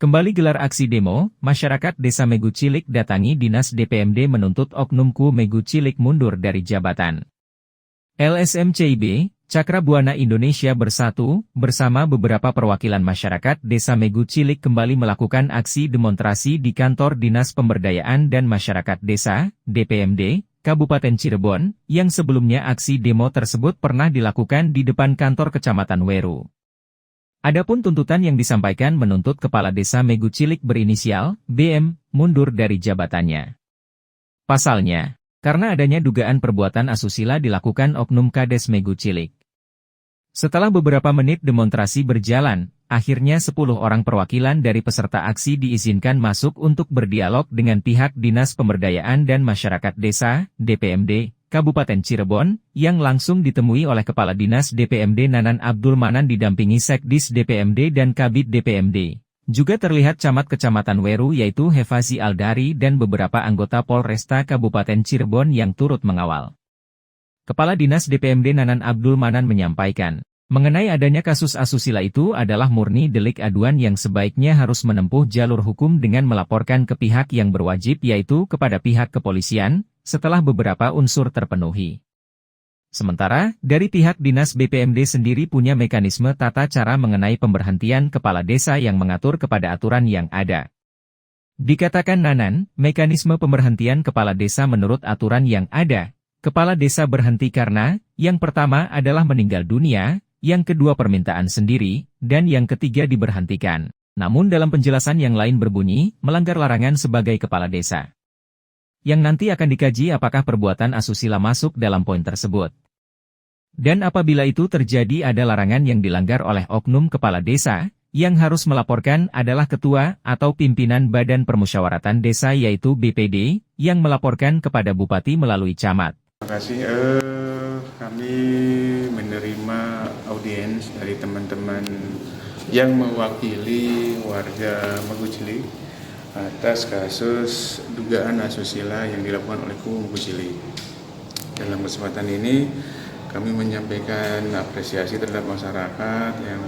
Kembali gelar aksi demo, masyarakat Desa Megu Cilik datangi Dinas DPMD menuntut Oknum Ku Megu Cilik mundur dari jabatan. LSM CIB, Cakra Buana Indonesia Bersatu, bersama beberapa perwakilan masyarakat Desa Megu Cilik kembali melakukan aksi demonstrasi di kantor Dinas Pemberdayaan dan Masyarakat Desa, DPMD, Kabupaten Cirebon, yang sebelumnya aksi demo tersebut pernah dilakukan di depan kantor Kecamatan Weru. Adapun tuntutan yang disampaikan menuntut Kepala Desa Megu Cilik berinisial BM mundur dari jabatannya. Pasalnya, karena adanya dugaan perbuatan asusila dilakukan Oknum Kades Megu Cilik. Setelah beberapa menit demonstrasi berjalan, akhirnya 10 orang perwakilan dari peserta aksi diizinkan masuk untuk berdialog dengan pihak Dinas Pemberdayaan dan Masyarakat Desa, DPMD, Kabupaten Cirebon, yang langsung ditemui oleh Kepala Dinas DPMD Nanan Abdul Manan didampingi Sekdis DPMD dan Kabid DPMD. Juga terlihat camat Kecamatan Weru yaitu Hefazi Aldari dan beberapa anggota Polresta Kabupaten Cirebon yang turut mengawal. Kepala Dinas DPMD Nanan Abdul Manan menyampaikan, mengenai adanya kasus asusila itu adalah murni delik aduan yang sebaiknya harus menempuh jalur hukum dengan melaporkan ke pihak yang berwajib yaitu kepada pihak kepolisian, setelah beberapa unsur terpenuhi. Sementara, dari pihak Dinas BPMD sendiri punya mekanisme tata cara mengenai pemberhentian kepala desa yang mengatur kepada aturan yang ada. Dikatakan Nanan, mekanisme pemberhentian kepala desa menurut aturan yang ada, kepala desa berhenti karena, yang pertama adalah meninggal dunia, yang kedua permintaan sendiri, dan yang ketiga diberhentikan. Namun dalam penjelasan yang lain berbunyi, melanggar larangan sebagai kepala desa. Yang nanti akan dikaji apakah perbuatan asusila masuk dalam poin tersebut. Dan apabila itu terjadi ada larangan yang dilanggar oleh oknum kepala desa, yang harus melaporkan adalah ketua atau pimpinan Badan Permusyawaratan Desa yaitu BPD, yang melaporkan kepada Bupati melalui camat. Terima kasih. Kami menerima audiens dari teman-teman yang mewakili warga Megu Cilik atas kasus dugaan asusila yang dilakukan oleh Ku Megu Cilik. Dalam kesempatan ini, kami menyampaikan apresiasi terhadap masyarakat yang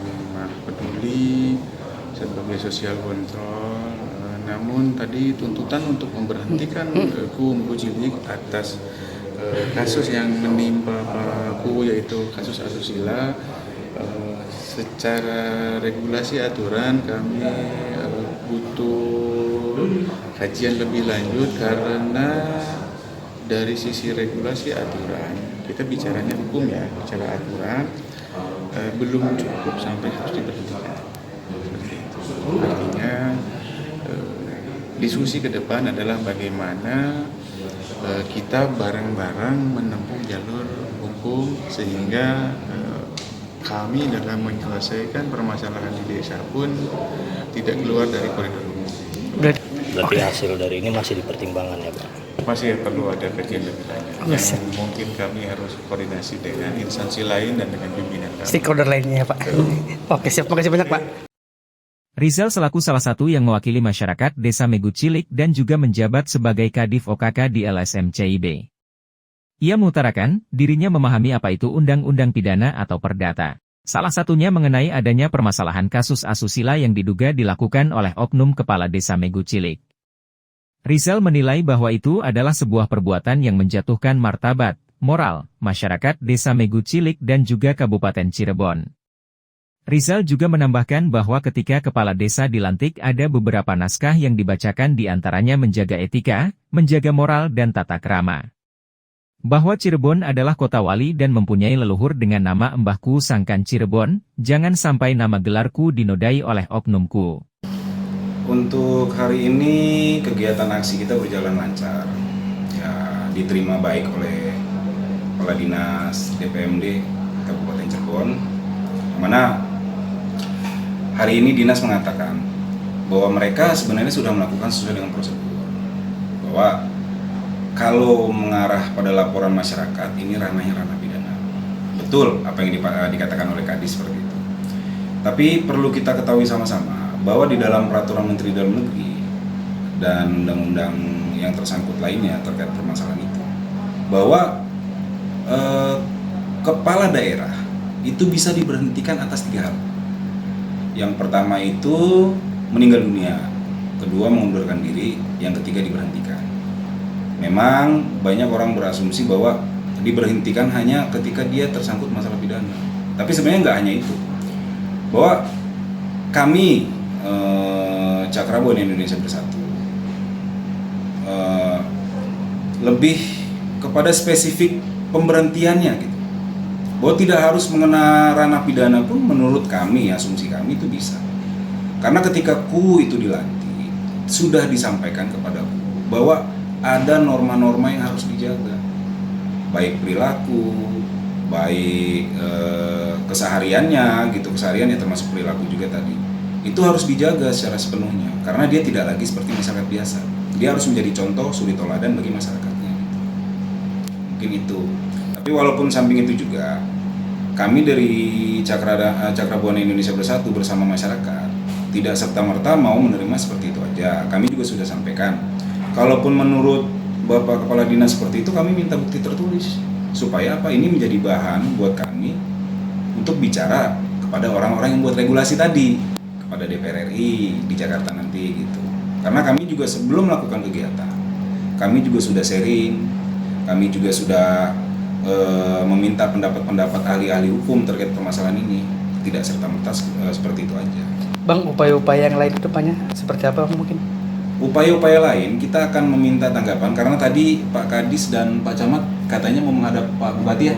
peduli sebagai sosial kontrol. Namun tadi tuntutan untuk memberhentikan Ku Megu Cilik atas kasus yang menimpa Ku yaitu kasus asusila, secara regulasi aturan kami butuh kajian lebih lanjut karena dari sisi regulasi aturan kita bicaranya hukum ya, bicara aturan belum cukup sampai harus diberhentikan. Seperti itu. Artinya diskusi ke depan adalah bagaimana kita bareng-bareng menempuh jalur hukum sehingga kami dalam menyelesaikan permasalahan di desa pun tidak keluar dari koridor hukum. Berarti hasil dari ini masih dipertimbangkan ya Pak? Masih perlu ada kajian lebih lanjut. Yang mungkin kami harus koordinasi dengan instansi lain dan dengan pimpinan kami. Stakeholder lainnya ya Pak. Oke siap, makasih banyak Pak. Rizal selaku salah satu yang mewakili masyarakat Desa Megu Cilik dan juga menjabat sebagai Kadif OKK di LSM CIB. Ia mengutarakan, dirinya memahami apa itu undang-undang pidana atau perdata. Salah satunya mengenai adanya permasalahan kasus asusila yang diduga dilakukan oleh oknum kepala Desa Megu Cilik. Rizal menilai bahwa itu adalah sebuah perbuatan yang menjatuhkan martabat, moral, masyarakat Desa Megu Cilik dan juga Kabupaten Cirebon. Rizal juga menambahkan bahwa ketika kepala desa dilantik ada beberapa naskah yang dibacakan di antaranya menjaga etika, menjaga moral dan tata krama. Bahwa Cirebon adalah kota wali dan mempunyai leluhur dengan nama Mbahku Sangkan Cirebon, jangan sampai nama gelarku dinodai oleh oknumku. Untuk hari ini kegiatan aksi kita berjalan lancar, ya, diterima baik oleh Kepala Dinas DPMD Kabupaten Cirebon, mana hari ini Dinas mengatakan bahwa mereka sebenarnya sudah melakukan sesuai dengan prosedur, bahwa kalau mengarah pada laporan masyarakat, ini ranahnya ranah pidana. Betul apa yang dikatakan oleh Kadis seperti itu. Tapi perlu kita ketahui sama-sama bahwa di dalam Peraturan Menteri Dalam Negeri dan undang-undang yang tersangkut lainnya terkait permasalahan itu, bahwa kepala daerah itu bisa diberhentikan atas 3 hal. Yang pertama itu meninggal dunia, kedua mengundurkan diri, yang ketiga diberhentikan. Memang banyak orang berasumsi bahwa diberhentikan hanya ketika dia tersangkut masalah pidana. Tapi sebenarnya nggak hanya itu. Bahwa kami Cakra Buana Indonesia Bersatu lebih kepada spesifik pemberhentiannya gitu. Bahwa tidak harus mengenai ranah pidana pun menurut kami, asumsi kami itu bisa. Karena ketika KUU itu dilantik, sudah disampaikan kepada KUU bahwa ada norma-norma yang harus dijaga. Baik perilaku, baik kesehariannya gitu, kesehariannya termasuk perilaku juga tadi. Itu harus dijaga secara sepenuhnya karena dia tidak lagi seperti masyarakat biasa. Dia harus menjadi contoh suri toladan bagi masyarakatnya gitu. Mungkin itu. Tapi walaupun samping itu juga kami dari Cakra Buana Indonesia Bersatu bersama masyarakat tidak serta-merta mau menerima seperti itu aja. Kami juga sudah sampaikan. Kalaupun menurut Bapak Kepala Dinas seperti itu, kami minta bukti tertulis supaya apa? Ini menjadi bahan buat kami untuk bicara kepada orang-orang yang buat regulasi tadi, kepada DPR RI di Jakarta nanti gitu. Karena kami juga sebelum melakukan kegiatan, kami juga sudah sharing, kami juga sudah meminta pendapat-pendapat ahli-ahli hukum terkait permasalahan ini. Tidak serta-merta seperti itu aja. Bang, upaya-upaya yang lain ke depannya seperti apa mungkin? Upaya-upaya lain kita akan meminta tanggapan karena tadi Pak Kadis dan Pak Camat katanya mau menghadap Pak Bupati ya.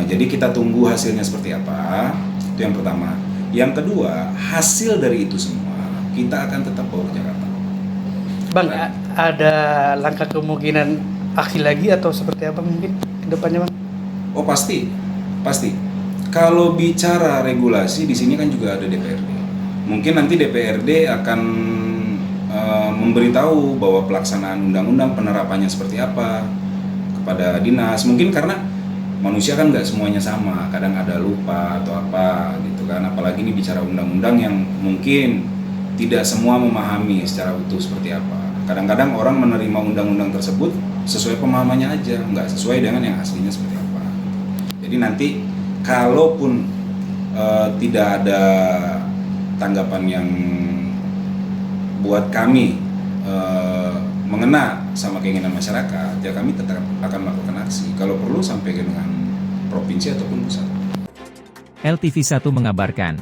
Jadi kita tunggu hasilnya seperti apa. Itu yang pertama. Yang kedua, hasil dari itu semua kita akan tetap bawa ke Jakarta. Bang, ada langkah kemungkinan akhir lagi atau seperti apa mungkin ke depannya, Bang? Oh pasti. Kalau bicara regulasi di sini kan juga ada DPRD. Mungkin nanti DPRD akan memberitahu bahwa pelaksanaan undang-undang penerapannya seperti apa kepada dinas. Mungkin karena manusia kan nggak semuanya sama, kadang ada lupa atau apa gitu kan. Apalagi ini bicara undang-undang yang mungkin tidak semua memahami secara utuh seperti apa. Kadang-kadang orang menerima undang-undang tersebut sesuai pemahamannya aja, nggak sesuai dengan yang aslinya seperti apa. Jadi nanti kalaupun tidak ada tanggapan yang buat kami mengena sama keinginan masyarakat, ya kami tetap akan melakukan aksi. Kalau perlu sampai dengan provinsi ataupun pusat. LTV1 mengabarkan.